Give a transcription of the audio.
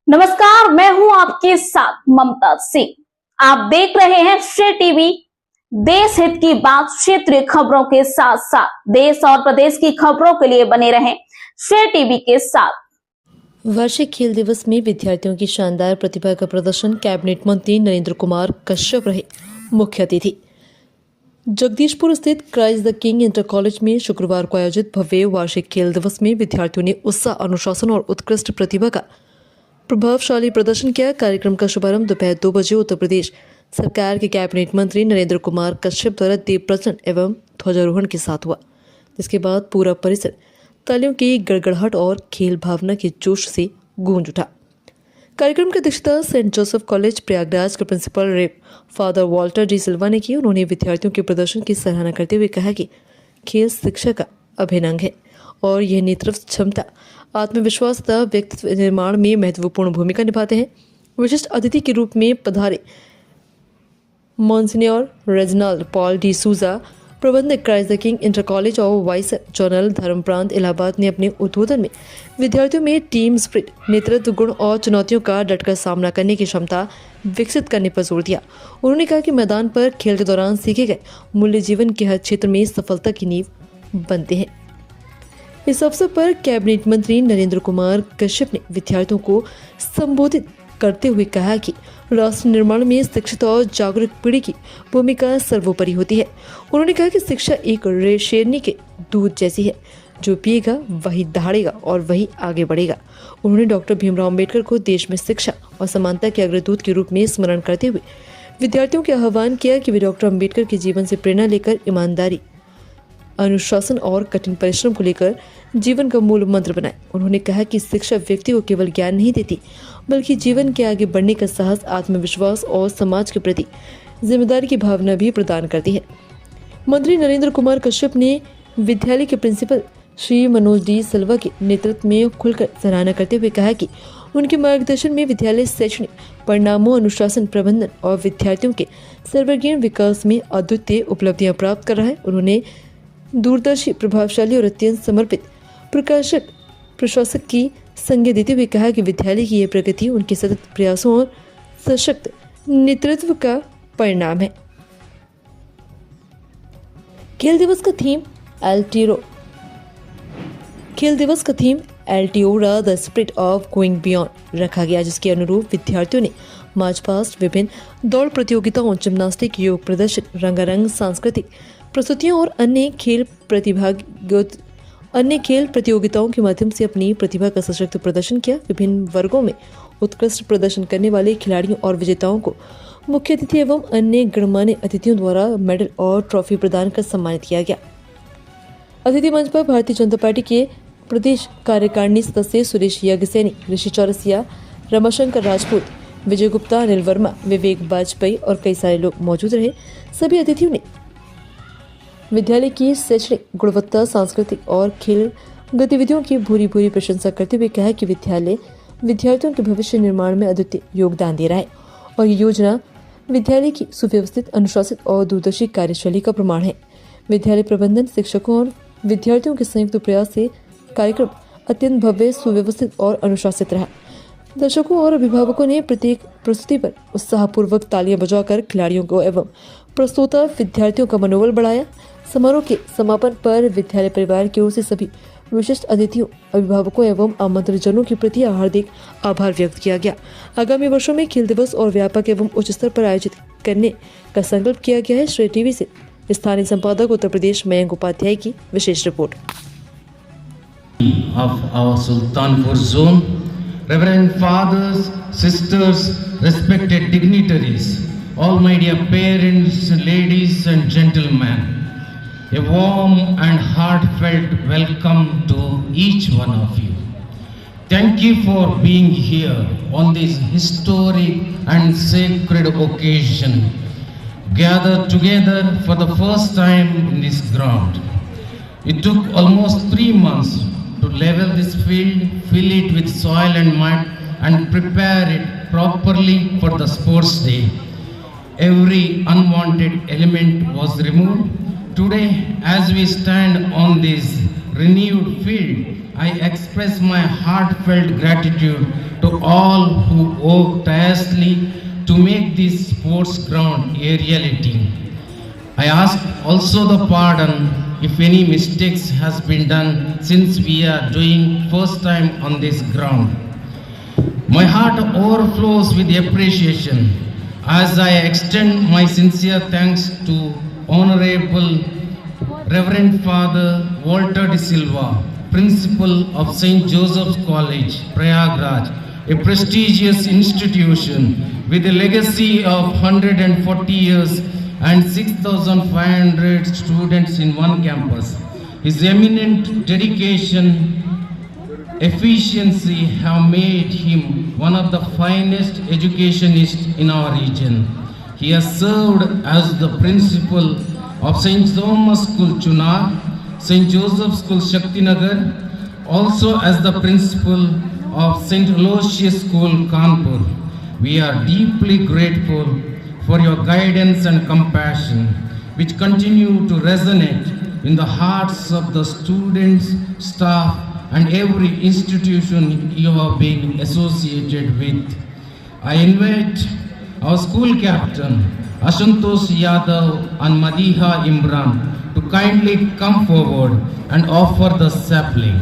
नमस्कार, मैं हूं आपके साथ ममता सिंह। आप देख रहे हैं श्रेय टीवी। देश हित की बात, क्षेत्रीय खबरों के साथ साथ देश और प्रदेश की खबरों के लिए बने रहें श्रेय टीवी के साथ। वार्षिक खेल दिवस में विद्यार्थियों की शानदार प्रतिभा का प्रदर्शन कैबिनेट मंत्री नरेंद्र कुमार कश्यप रहे मुख्य अतिथि। जगदीशपुर स्थित Christ the king inter college में शुक्रवार को आयोजित भव्य वार्षिक खेल दिवस में विद्यार्थियों ने उत्साह, अनुशासन और उत्कृष्ट प्रतिभा का प्रभावशाली प्रदर्शन किया। कार्यक्रम का शुभारंभ दोपहर 2 बजे उत्तर प्रदेश सरकार के कैबिनेट मंत्री नरेंद्र कुमार कश्यप द्वारा दीप प्रज्वलन एवं ध्वजारोहण के साथ हुआ, जिसके बाद पूरा परिसर तालियों की गड़गड़ाहट और खेल भावना के जोश से गूंज उठा। कार्यक्रम की अध्यक्षता सेंट जोसेफ कॉलेज प्रयागराज के प्रिंसिपल रेव फादर वॉल्टर डी सिल्वा ने की। उन्होंने विद्यार्थियों के प्रदर्शन की सराहना करते हुए कहा कि खेल शिक्षा का अभिन्न अंग है और यह नेतृत्व क्षमता, आत्मविश्वास तथा व्यक्तित्व निर्माण में महत्वपूर्ण भूमिका निभाते हैं। विशिष्ट अतिथि के रूप में पधारे मॉन्सिन्योर रेजिनाल्ड पॉल डी सूजा, प्रबंधक Christ the king inter college और वाइस जनरल धर्मप्रांत इलाहाबाद ने अपने उद्बोधन में विद्यार्थियों में टीम स्पिरिट, नेतृत्व गुण और चुनौतियों का डटकर सामना करने की क्षमता विकसित करने पर जोर दिया। उन्होंने कहा कि मैदान पर खेल के दौरान सीखे गए मूल्य जीवन के हर क्षेत्र में सफलता की नींव बनते हैं। इस अवसर पर कैबिनेट मंत्री नरेंद्र कुमार कश्यप ने विद्यार्थियों को संबोधित करते हुए कहा कि राष्ट्र निर्माण में शिक्षित और जागरूक पीढ़ी की भूमिका सर्वोपरि होती है। उन्होंने कहा कि शिक्षा एक शेरनी के दूध जैसी है, जो पिएगा वही दहाड़ेगा और वही आगे बढ़ेगा। उन्होंने डॉक्टर भीमराव अम्बेडकर को देश में शिक्षा और समानता के अग्रदूत के रूप में स्मरण करते हुए विद्यार्थियों के आह्वान किया कि वे डॉक्टर अम्बेडकर के जीवन से प्रेरणा लेकर ईमानदारी, अनुशासन और कठिन परिश्रम को लेकर जीवन का मूल मंत्र बनाए। उन्होंने कहा कि शिक्षा व्यक्ति को केवल ज्ञान नहीं देती, बल्कि जीवन के आगे बढ़ने का साहस, आत्मविश्वास और समाज के प्रति जिम्मेदारी की भावना भी प्रदान करती है। मंत्री नरेंद्र कुमार कश्यप ने विद्यालय के प्रिंसिपल श्री मनोज डी सिल्वा के नेतृत्व में खुलकर सराहना करते हुए कहा कि उनके मार्गदर्शन में विद्यालय शैक्षणिक परिणामों, अनुशासन, प्रबंधन और विद्यार्थियों के सर्वांगीण विकास में अद्वितीय उपलब्धियां प्राप्त कर रहा है। उन्होंने दूरदर्शी, प्रभावशाली और अत्यंत समर्पित प्रशासक की संज्ञा देते हुए कहा कि विद्यालय की यह प्रगति उनके सतत प्रयासों और सशक्त नेतृत्व का परिणाम है। खेल दिवस का theme Altiora the spirit of going beyond रखा गया, जिसके अनुरूप विद्यार्थियों ने मार्च पास्ट, विभिन्न दौड़ प्रतियोगिताओं, जिम्नास्टिक, योग प्रदर्शन, रंगारंग सांस्कृतिक प्रस्तुतियों और अन्य खेल प्रतियोगिताओं के माध्यम से अपनी प्रतिभा का सशक्त प्रदर्शन किया। विभिन्न वर्गों में उत्कृष्ट प्रदर्शन करने वाले खिलाड़ियों और विजेताओं को मुख्य अतिथि एवं अन्य गणमान्य अतिथियों द्वारा मेडल और ट्रॉफी प्रदान कर सम्मानित किया गया। अतिथि मंच पर भारतीय जनता पार्टी के प्रदेश कार्यकारिणी सदस्य सुरेश याज्ञसेनी, ऋषि चौरसिया, रमाशंकर राजपूत, विजय गुप्ता, अनिल वर्मा, विवेक वाजपेयी और कई सारे लोग मौजूद रहे। सभी अतिथियों ने विद्यालय की शैक्षणिक गुणवत्ता, सांस्कृतिक और खेल गतिविधियों की भूरी प्रशंसा करते हुए कहा कि विद्यालय विद्यार्थियों के भविष्य निर्माण में अद्वितीय योगदान दे रहा है और ये योजना विद्यालय की सुव्यवस्थित, अनुशासित और दूरदर्शी कार्यशैली का प्रमाण है। विद्यालय प्रबंधन, शिक्षकों और विद्यार्थियों के संयुक्त प्रयास से कार्यक्रम अत्यंत भव्य, सुव्यवस्थित और अनुशासित रहा। दर्शकों और अभिभावकों ने प्रत्येक प्रस्तुति पर उत्साहपूर्वक तालियां बजाकर खिलाड़ियों को एवं प्रस्तोता विद्यार्थियों का मनोबल बढ़ाया। समारोह के समापन पर विद्यालय परिवार की ओर से सभी विशिष्ट अतिथियों, अभिभावकों एवं आमंत्रितजनों के प्रति हार्दिक आभार व्यक्त किया गया। आगामी वर्षों में खेल दिवस और व्यापक एवं उच्च स्तर पर आयोजित करने का संकल्प किया गया है। श्रेय टीवी से स्थानीय संपादक उत्तर प्रदेश मयंक उपाध्याय की विशेष report. Of our Sultanpur zone, Reverend fathers, sisters, respected dignitaries, all my dear parents, ladies and gentlemen, a warm and heartfelt welcome to each one of you. Thank you for being here on this historic and sacred occasion, gathered together for the first time in this ground. It took almost 3 months to level this field, fill it with soil and mud, and prepare it properly for the sports day. Every unwanted element was removed. Today, as we stand on this renewed field, I express my heartfelt gratitude to to all who work tirelessly to make this sports ground a reality. I ask also the pardon if any mistakes has been done since we are doing first time on this ground. My heart overflows with appreciation as I extend my sincere thanks to Honorable Reverend Father Walter De Silva, Principal of St. Joseph's College, Prayagraj, a prestigious institution with a legacy of 140 years and 6,500 students in one campus. His eminent dedication, efficiency have made him one of the finest educationists in our region. He has served as the principal of St. Thomas School, Chunar, St. Joseph School, Shaktinagar, also as the principal of St. Aloysius School, Kanpur. We are deeply grateful for your guidance and compassion, which continue to resonate in the hearts of the students, staff, and every institution you have been associated with. I invite our school captain, Ashantosh Yadav and Madiha Imran, to kindly come forward and offer the sapling.